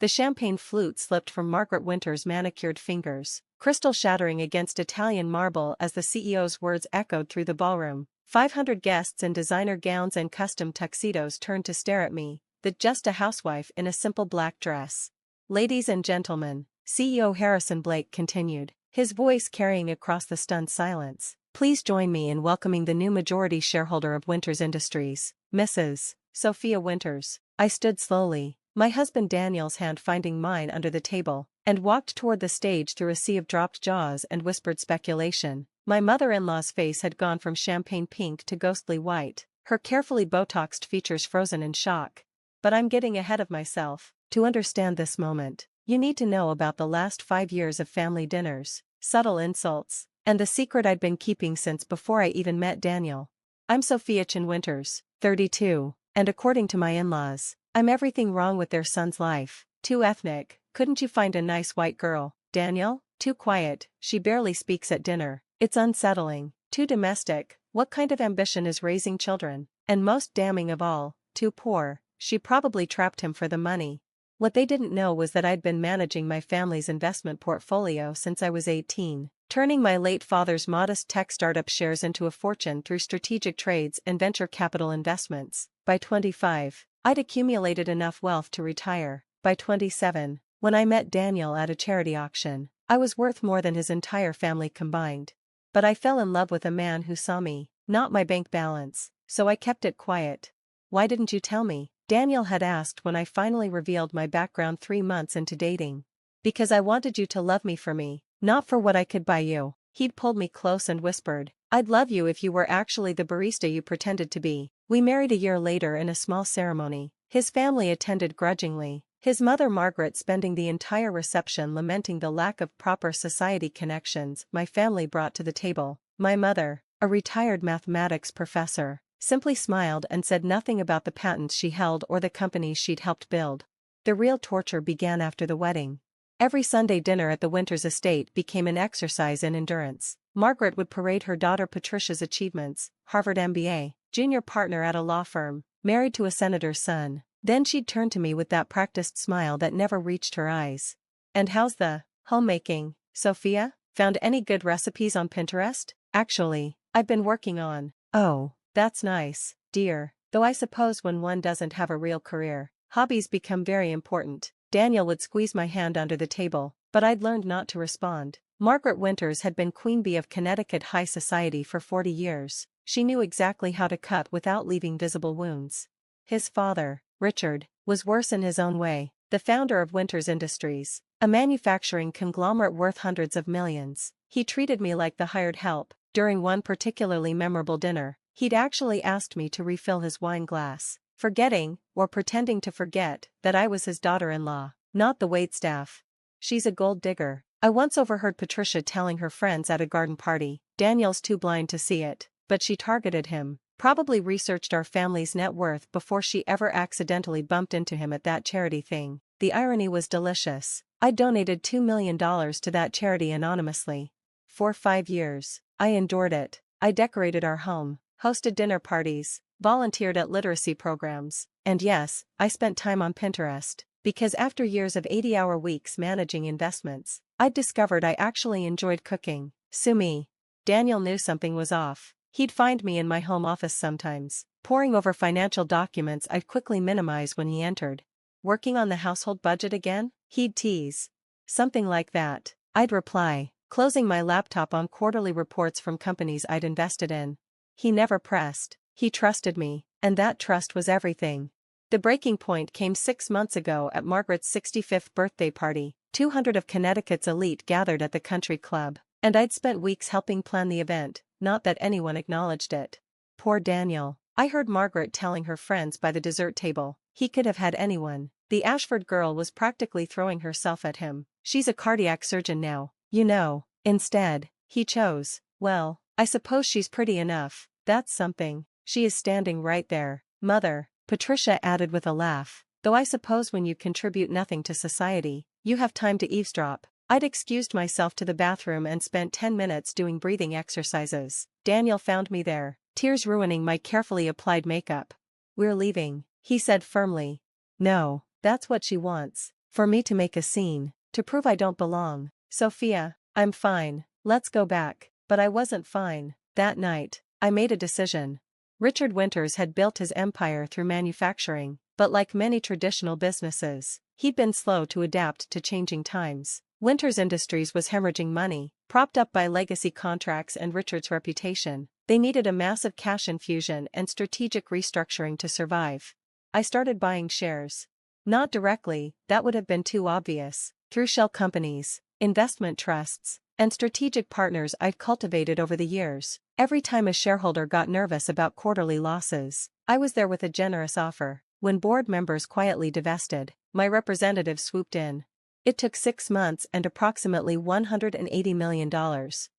The champagne flute slipped from Margaret Winter's manicured fingers, crystal shattering against Italian marble as the CEO's words echoed through the ballroom. 500 guests in designer gowns and custom tuxedos turned to stare at me, just a housewife in a simple black dress. Ladies and gentlemen, CEO Harrison Blake continued, his voice carrying across the stunned silence. Please join me in welcoming the new majority shareholder of Winters Industries, Mrs. Sophia Winters. I stood slowly, my husband Daniel's hand finding mine under the table, and walked toward the stage through a sea of dropped jaws and whispered speculation. My mother-in-law's face had gone from champagne pink to ghostly white, her carefully botoxed features frozen in shock. But I'm getting ahead of myself. To understand this moment, you need to know about the last 5 years of family dinners, subtle insults, and the secret I'd been keeping since before I even met Daniel. I'm Sophia Chin Winters, 32, and according to my in-laws, I'm everything wrong with their son's life. Too ethnic, couldn't you find a nice white girl? Daniel? Too quiet, she barely speaks at dinner. It's unsettling. Too domestic, what kind of ambition is raising children? And most damning of all, too poor, she probably trapped him for the money. What they didn't know was that I'd been managing my family's investment portfolio since I was 18, turning my late father's modest tech startup shares into a fortune through strategic trades and venture capital investments. By 25, I'd accumulated enough wealth to retire. By 27, when I met Daniel at a charity auction, I was worth more than his entire family combined. But I fell in love with a man who saw me, not my bank balance, so I kept it quiet. Why didn't you tell me? Daniel had asked when I finally revealed my background 3 months into dating. Because I wanted you to love me for me, not for what I could buy you. He'd pulled me close and whispered, I'd love you if you were actually the barista you pretended to be. We married a year later in a small ceremony. His family attended grudgingly, his mother Margaret spending the entire reception lamenting the lack of proper society connections my family brought to the table. My mother, a retired mathematics professor, simply smiled and said nothing about the patents she held or the companies she'd helped build. The real torture began after the wedding. Every Sunday dinner at the Winters estate became an exercise in endurance. Margaret would parade her daughter Patricia's achievements, Harvard MBA, junior partner at a law firm, married to a senator's son. Then she'd turn to me with that practiced smile that never reached her eyes. And how's the homemaking, Sophia? Found any good recipes on Pinterest? Actually, I've been working on. Oh, that's nice, dear. Though I suppose when one doesn't have a real career, hobbies become very important. Daniel would squeeze my hand under the table, but I'd learned not to respond. Margaret Winters had been queen bee of Connecticut high society for 40 years. She knew exactly how to cut without leaving visible wounds. His father, Richard, was worse in his own way, the founder of Winters Industries, a manufacturing conglomerate worth hundreds of millions. He treated me like the hired help. During one particularly memorable dinner, he'd actually asked me to refill his wine glass, forgetting, or pretending to forget, that I was his daughter-in-law, not the waitstaff. She's a gold digger. I once overheard Patricia telling her friends at a garden party, Daniel's too blind to see it, but she targeted him. Probably researched our family's net worth before she ever accidentally bumped into him at that charity thing. The irony was delicious. I donated $2 million to that charity anonymously. For 5 years, I endured it. I decorated our home, hosted dinner parties, volunteered at literacy programs, and yes, I spent time on Pinterest, because after years of 80-hour weeks managing investments, I'd discovered I actually enjoyed cooking. Sue me. Daniel knew something was off. He'd find me in my home office sometimes, poring over financial documents I'd quickly minimize when he entered. Working on the household budget again? He'd tease. Something like that. I'd reply, closing my laptop on quarterly reports from companies I'd invested in. He never pressed. He trusted me, and that trust was everything. The breaking point came 6 months ago at Margaret's 65th birthday party. 200 of Connecticut's elite gathered at the country club, and I'd spent weeks helping plan the event. Not that anyone acknowledged it. Poor Daniel. I heard Margaret telling her friends by the dessert table, he could have had anyone. The Ashford girl was practically throwing herself at him. She's a cardiac surgeon now, you know. Instead, he chose, well, I suppose she's pretty enough. That's something. She is standing right there. Mother, Patricia added with a laugh, though I suppose when you contribute nothing to society, you have time to eavesdrop. I'd excused myself to the bathroom and spent 10 minutes doing breathing exercises. Daniel found me there, tears ruining my carefully applied makeup. We're leaving, he said firmly. No, that's what she wants. For me to make a scene, to prove I don't belong. Sophia, I'm fine, let's go back. But I wasn't fine. That night, I made a decision. Richard Winters had built his empire through manufacturing, but like many traditional businesses, he'd been slow to adapt to changing times. Winters Industries was hemorrhaging money, propped up by legacy contracts and Richard's reputation. They needed a massive cash infusion and strategic restructuring to survive. I started buying shares. Not directly, that would have been too obvious, through shell companies, investment trusts, and strategic partners I'd cultivated over the years. Every time a shareholder got nervous about quarterly losses, I was there with a generous offer. When board members quietly divested, my representative swooped in. It took 6 months and approximately $180 million,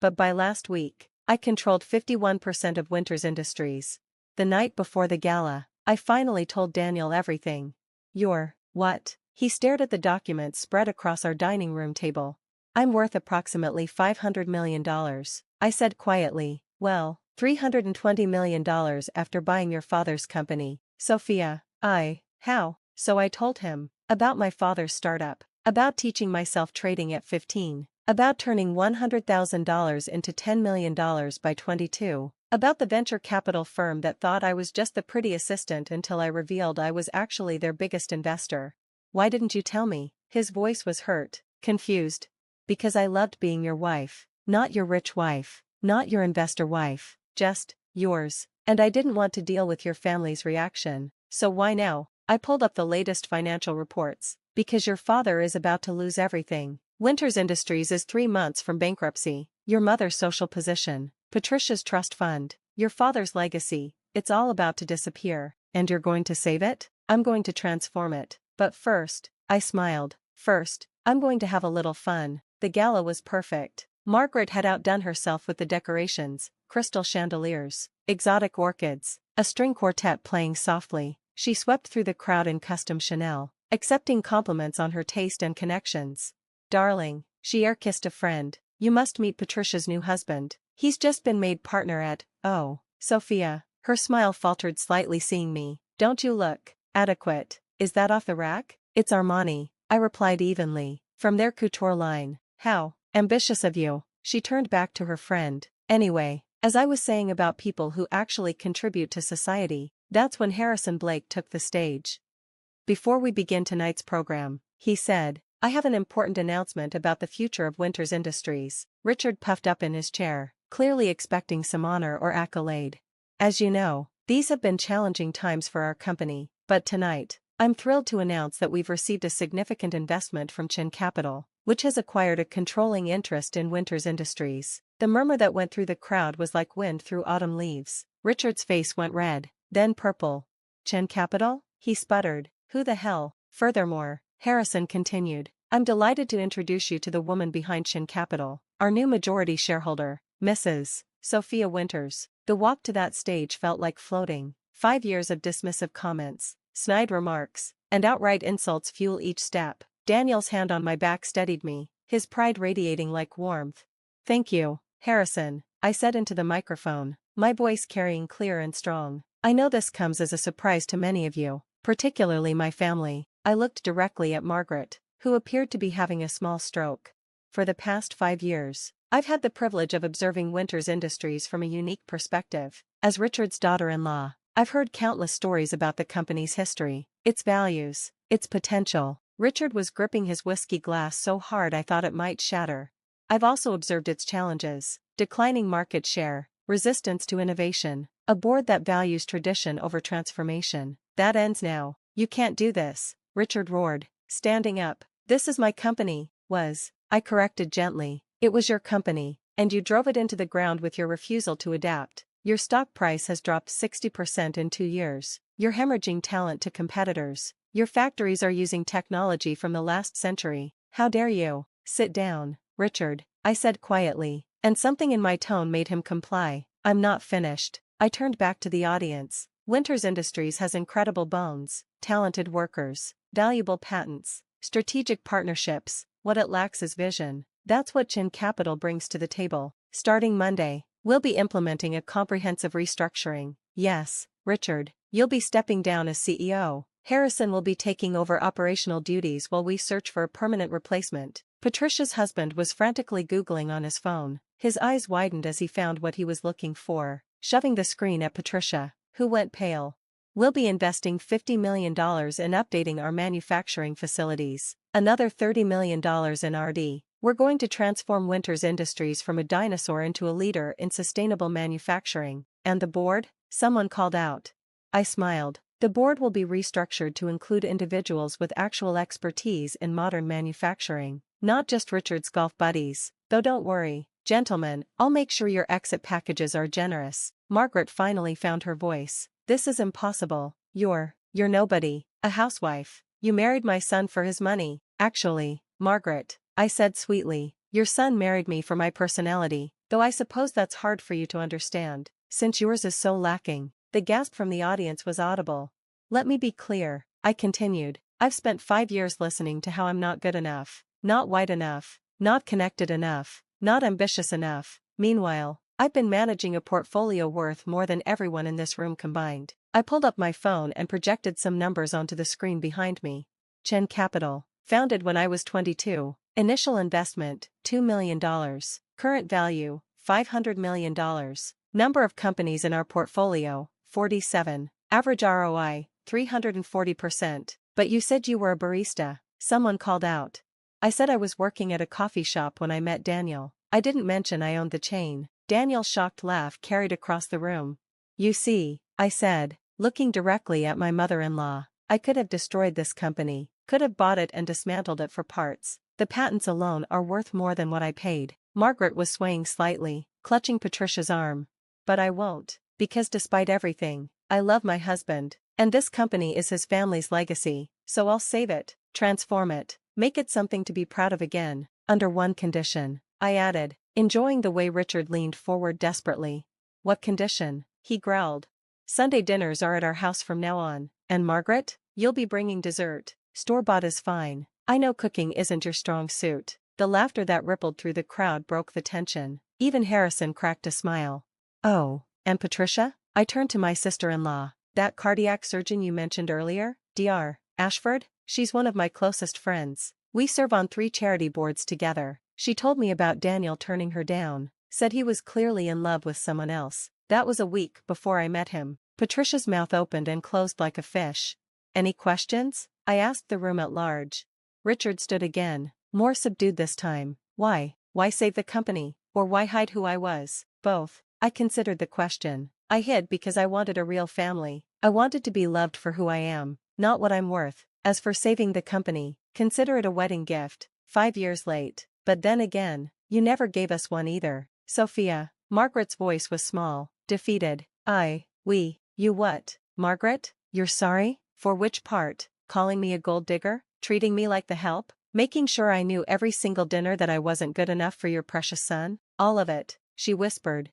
but by last week, I controlled 51% of Winters Industries. The night before the gala, I finally told Daniel everything. What? He stared at the documents spread across our dining room table. I'm worth approximately $500 million, I said quietly. Well, $320 million after buying your father's company, Sophia. How? So I told him. About my father's startup. About teaching myself trading at 15. About turning $100,000 into $10 million by 22. About the venture capital firm that thought I was just the pretty assistant until I revealed I was actually their biggest investor. Why didn't you tell me? His voice was hurt, confused. Because I loved being your wife, not your rich wife, not your investor wife, just yours, and I didn't want to deal with your family's reaction. So why now? I pulled up the latest financial reports. Because your father is about to lose everything. Winters Industries is 3 months from bankruptcy. Your mother's social position, Patricia's trust fund, your father's legacy, it's all about to disappear. And you're going to save it? I'm going to transform it. But first, I smiled. First, I'm going to have a little fun. The gala was perfect. Margaret had outdone herself with the decorations, crystal chandeliers, exotic orchids, a string quartet playing softly. She swept through the crowd in custom Chanel, accepting compliments on her taste and connections. Darling, she air-kissed a friend, you must meet Patricia's new husband. He's just been made partner at, oh, Sophia. Her smile faltered slightly seeing me. Don't you look adequate? Is that off the rack? It's Armani, I replied evenly, from their couture line. How ambitious of you. She turned back to her friend. Anyway, as I was saying about people who actually contribute to society, that's when Harrison Blake took the stage. Before we begin tonight's program, he said, I have an important announcement about the future of Winters Industries. Richard puffed up in his chair, clearly expecting some honor or accolade. As you know, these have been challenging times for our company, but tonight, I'm thrilled to announce that we've received a significant investment from Chin Capital, which has acquired a controlling interest in Winters Industries. The murmur that went through the crowd was like wind through autumn leaves. Richard's face went red, then purple. Chin Capital? He sputtered. Who the hell? Furthermore, Harrison continued, I'm delighted to introduce you to the woman behind Chin Capital, our new majority shareholder, Mrs. Sophia Winters. The walk to that stage felt like floating. 5 years of dismissive comments, snide remarks, and outright insults fuel each step. Daniel's hand on my back steadied me, his pride radiating like warmth. Thank you, Harrison, I said into the microphone, my voice carrying clear and strong. I know this comes as a surprise to many of you, particularly my family. I looked directly at Margaret, who appeared to be having a small stroke. For the past 5 years, I've had the privilege of observing Winters Industries from a unique perspective. As Richard's daughter-in-law, I've heard countless stories about the company's history, its values, its potential. Richard was gripping his whiskey glass so hard I thought it might shatter. I've also observed its challenges, declining market share, resistance to innovation, a board that values tradition over transformation. That ends now. You can't do this, Richard roared, standing up. This is my company. I corrected gently. It was your company, and you drove it into the ground with your refusal to adapt. Your stock price has dropped 60% in 2 years. You're hemorrhaging talent to competitors. Your factories are using technology from the last century. How dare you? Sit down, Richard, I said quietly, and something in my tone made him comply. I'm not finished. I turned back to the audience. Winters Industries has incredible bones, talented workers, valuable patents, strategic partnerships. What it lacks is vision. That's what Chin Capital brings to the table. Starting Monday, we'll be implementing a comprehensive restructuring. Yes, Richard, you'll be stepping down as CEO. Harrison will be taking over operational duties while we search for a permanent replacement. Patricia's husband was frantically Googling on his phone. His eyes widened as he found what he was looking for, shoving the screen at Patricia, who went pale. We'll be investing $50 million in updating our manufacturing facilities, another $30 million in R&D. We're going to transform Winters Industries from a dinosaur into a leader in sustainable manufacturing. And the board? Someone called out. I smiled. The board will be restructured to include individuals with actual expertise in modern manufacturing, not just Richard's golf buddies. Though don't worry, gentlemen, I'll make sure your exit packages are generous. Margaret finally found her voice. This is impossible. You're nobody, a housewife. You married my son for his money. Actually, Margaret, I said sweetly, your son married me for my personality, though I suppose that's hard for you to understand, since yours is so lacking. The gasp from the audience was audible. Let me be clear, I continued. I've spent 5 years listening to how I'm not good enough, not white enough, not connected enough, not ambitious enough. Meanwhile, I've been managing a portfolio worth more than everyone in this room combined. I pulled up my phone and projected some numbers onto the screen behind me. Chen Capital, founded when I was 22. Initial investment, $2 million. Current value, $500 million. Number of companies in our portfolio, 47. Average ROI, 340%. But you said you were a barista, someone called out. I said I was working at a coffee shop when I met Daniel. I didn't mention I owned the chain. Daniel's shocked laugh carried across the room. You see, I said, looking directly at my mother-in-law, I could have destroyed this company, could have bought it and dismantled it for parts. The patents alone are worth more than what I paid. Margaret was swaying slightly, clutching Patricia's arm. But I won't, because despite everything, I love my husband, and this company is his family's legacy, so I'll save it, transform it, make it something to be proud of again, under one condition, I added, enjoying the way Richard leaned forward desperately. What condition? He growled. Sunday dinners are at our house from now on, and Margaret, you'll be bringing dessert. Store-bought is fine. I know cooking isn't your strong suit. The laughter that rippled through the crowd broke the tension. Even Harrison cracked a smile. Oh, and Patricia? I turned to my sister-in-law. That cardiac surgeon you mentioned earlier, Dr. Ashford? She's one of my closest friends. We serve on 3 charity boards together. She told me about Daniel turning her down, said he was clearly in love with someone else. That was a week before I met him. Patricia's mouth opened and closed like a fish. Any questions? I asked the room at large. Richard stood again, more subdued this time. Why? Why save the company? Or why hide who I was? Both. I considered the question. I hid because I wanted a real family. I wanted to be loved for who I am, not what I'm worth. As for saving the company, consider it a wedding gift. 5 years late. But then again, you never gave us one either. Sophia. Margaret's voice was small, defeated. You what? Margaret? You're sorry? For which part? Calling me a gold digger? Treating me like the help? Making sure I knew every single dinner that I wasn't good enough for your precious son? All of it, she whispered.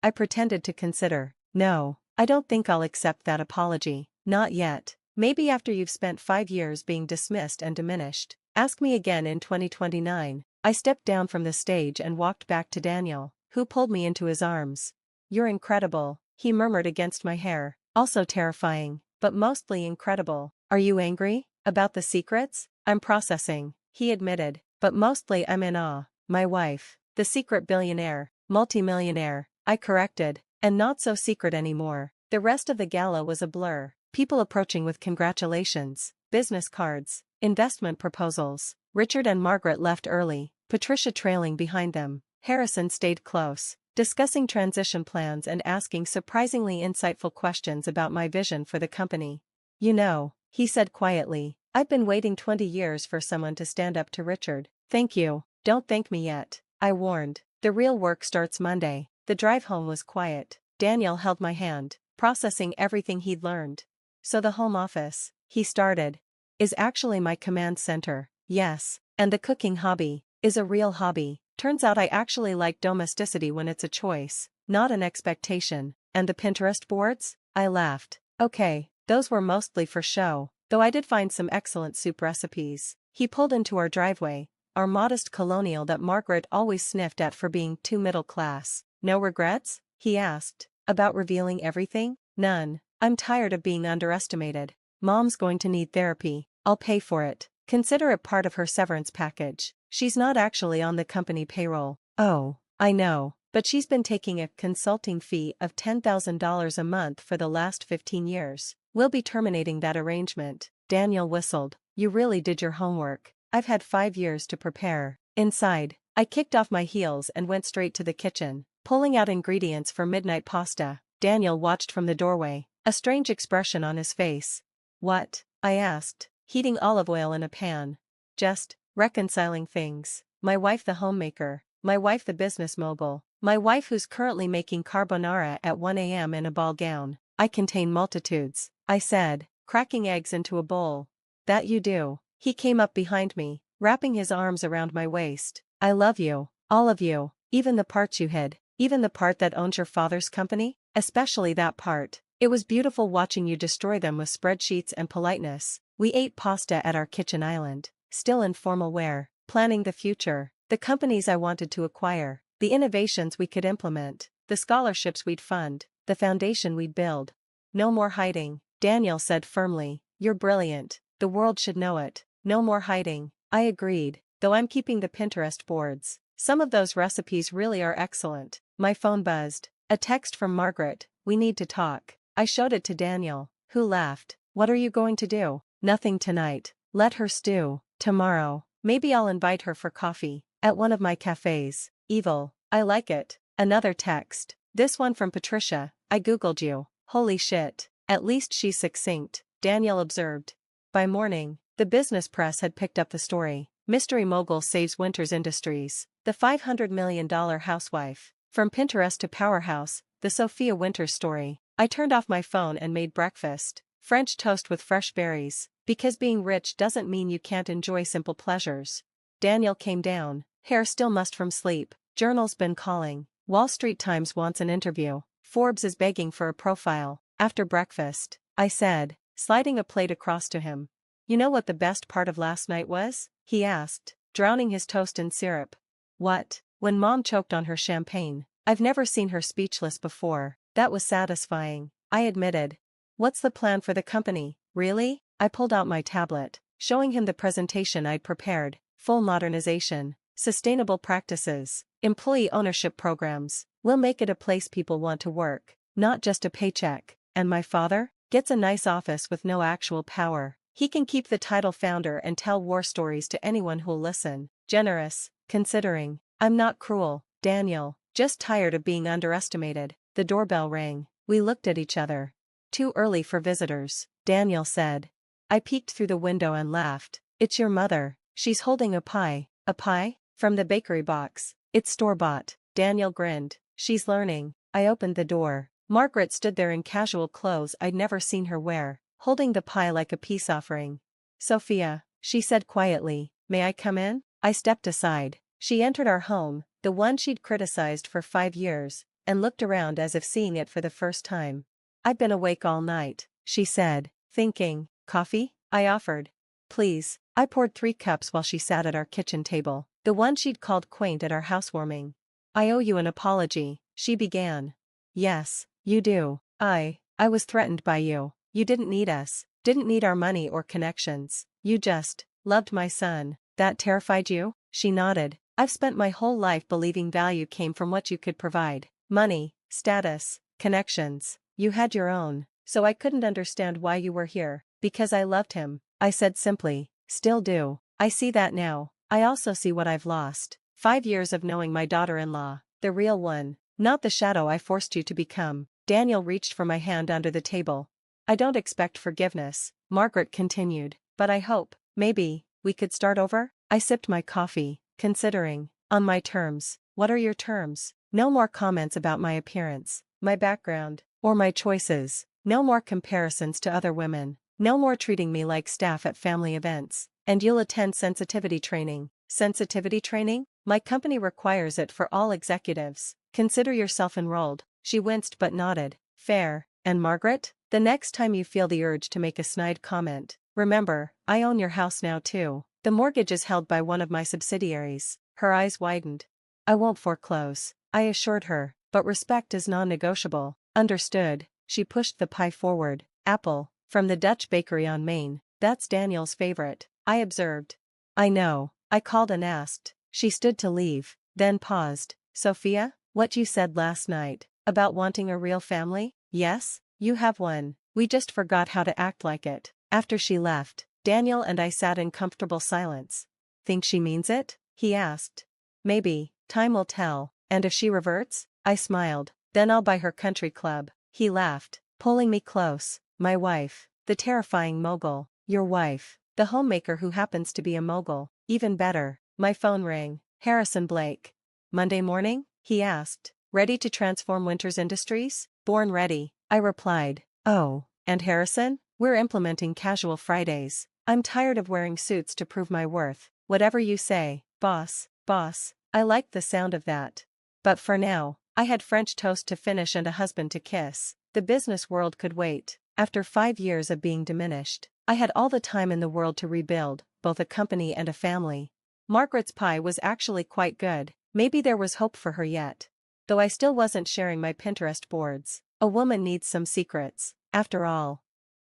I pretended to consider. No, I don't think I'll accept that apology. Not yet. Maybe after you've spent 5 years being dismissed and diminished. Ask me again in 2029. I stepped down from the stage and walked back to Daniel, who pulled me into his arms. You're incredible, he murmured against my hair. Also terrifying, but mostly incredible. Are you angry? About the secrets? I'm processing, he admitted, but mostly I'm in awe. My wife, the secret billionaire, multimillionaire, I corrected, and not so secret anymore. The rest of the gala was a blur. People approaching with congratulations, business cards, investment proposals. Richard and Margaret left early, Patricia trailing behind them. Harrison stayed close, discussing transition plans and asking surprisingly insightful questions about my vision for the company. You know, he said quietly, I've been waiting 20 years for someone to stand up to Richard. Thank you. Don't thank me yet, I warned. The real work starts Monday. The drive home was quiet. Daniel held my hand, processing everything he'd learned. So the home office, he started, is actually my command center. Yes, and the cooking hobby is a real hobby. Turns out I actually like domesticity when it's a choice, not an expectation. And the Pinterest boards? I laughed. Okay, those were mostly for show, though I did find some excellent soup recipes. He pulled into our driveway, our modest colonial that Margaret always sniffed at for being too middle class. No regrets? He asked. About revealing everything? None. I'm tired of being underestimated. Mom's going to need therapy. I'll pay for it. Consider it part of her severance package. She's not actually on the company payroll. Oh, I know, but she's been taking a consulting fee of $10,000 a month for the last 15 years. We'll be terminating that arrangement. Daniel whistled. You really did your homework. I've had 5 years to prepare. Inside, I kicked off my heels and went straight to the kitchen, pulling out ingredients for midnight pasta. Daniel watched from the doorway, a strange expression on his face. What? I asked, heating olive oil in a pan. Just reconciling things. My wife the homemaker, my wife the business mogul, my wife who's currently making carbonara at 1 a.m. in a ball gown. I contain multitudes, I said, cracking eggs into a bowl. That you do. He came up behind me, wrapping his arms around my waist. I love you, all of you, even the parts you hid, even the part that owns your father's company, especially that part. It was beautiful watching you destroy them with spreadsheets and politeness. We ate pasta at our kitchen island, still in formal wear, planning the future, the companies I wanted to acquire, the innovations we could implement, the scholarships we'd fund, the foundation we'd build. No more hiding, Daniel said firmly. You're brilliant. The world should know it. No more hiding. I agreed, though I'm keeping the Pinterest boards. Some of those recipes really are excellent. My phone buzzed. A text from Margaret. We need to talk. I showed it to Daniel, who laughed. What are you going to do? Nothing tonight. Let her stew. Tomorrow, maybe I'll invite her for coffee, at one of my cafes. Evil. I like it. Another text. This one from Patricia. I googled you. Holy shit. At least she's succinct, Daniel observed. By morning, the business press had picked up the story. Mystery mogul saves Winters Industries. The $500 million housewife. From Pinterest to powerhouse, the Sophia Winters story. I turned off my phone and made breakfast. French toast with fresh berries. Because being rich doesn't mean you can't enjoy simple pleasures. Daniel came down, hair still mussed from sleep. Journal's been calling. Wall Street Times wants an interview. Forbes is begging for a profile. After breakfast, I said, sliding a plate across to him. You know what the best part of last night was? He asked, drowning his toast in syrup. What? When Mom choked on her champagne. I've never seen her speechless before. That was satisfying, I admitted. What's the plan for the company, really? I pulled out my tablet, showing him the presentation I'd prepared. Full modernization, sustainable practices, employee ownership programs. We'll make it a place people want to work, not just a paycheck. And my father? Gets a nice office with no actual power. He can keep the title founder and tell war stories to anyone who'll listen. Generous, considering. I'm not cruel, Daniel, just tired of being underestimated. The doorbell rang. We looked at each other. Too early for visitors, Daniel said. I peeked through the window and laughed. It's your mother. She's holding a pie. A pie? From the bakery box. It's store-bought. Daniel grinned. She's learning. I opened the door. Margaret stood there in casual clothes I'd never seen her wear, holding the pie like a peace offering. Sophia, she said quietly, may I come in? I stepped aside. She entered our home, the one she'd criticized for 5 years, and looked around as if seeing it for the first time. I've been awake all night, she said, thinking. Coffee? I offered. Please. I poured 3 cups while she sat at our kitchen table, the one she'd called quaint at our housewarming. I owe you an apology, she began. Yes, you do. I was threatened by you. You didn't need us, didn't need our money or connections. You just loved my son. That terrified you? She nodded. I've spent my whole life believing value came from what you could provide. Money, status, connections. You had your own, so I couldn't understand why you were here. Because I loved him, I said simply. Still do. I see that now. I also see what I've lost. 5 years of knowing my daughter-in-law, the real one, not the shadow I forced you to become. Daniel reached for my hand under the table. I don't expect forgiveness, Margaret continued, but I hope, maybe, we could start over? I sipped my coffee, considering. On my terms. What are your terms? No more comments about my appearance, my background, or my choices. No more comparisons to other women. No more treating me like staff at family events. And you'll attend sensitivity training. Sensitivity training? My company requires it for all executives. Consider yourself enrolled. She winced but nodded. Fair. And Margaret? The next time you feel the urge to make a snide comment, remember, I own your house now too. The mortgage is held by one of my subsidiaries. Her eyes widened. I won't foreclose, I assured her, but respect is non-negotiable. Understood. She pushed the pie forward. Apple. From the Dutch bakery on Main, that's Daniel's favorite, I observed. I know, I called and asked. She stood to leave, then paused. Sophia, what you said last night, about wanting a real family? Yes, you have one. We just forgot how to act like it. After she left, Daniel and I sat in comfortable silence. Think she means it? He asked. Maybe, time will tell, and if she reverts? I smiled. Then I'll buy her country club. He laughed, pulling me close. My wife, the terrifying mogul. Your wife, the homemaker who happens to be a mogul. Even better. My phone rang. Harrison Blake. Monday morning? He asked. Ready to transform Winters Industries? Born ready, I replied. Oh, and Harrison? We're implementing casual Fridays. I'm tired of wearing suits to prove my worth. Whatever you say, boss, boss. I liked the sound of that. But for now, I had French toast to finish and a husband to kiss. The business world could wait. After 5 years of being diminished, I had all the time in the world to rebuild, both a company and a family. Margaret's pie was actually quite good. Maybe there was hope for her yet. Though I still wasn't sharing my Pinterest boards. A woman needs some secrets, after all.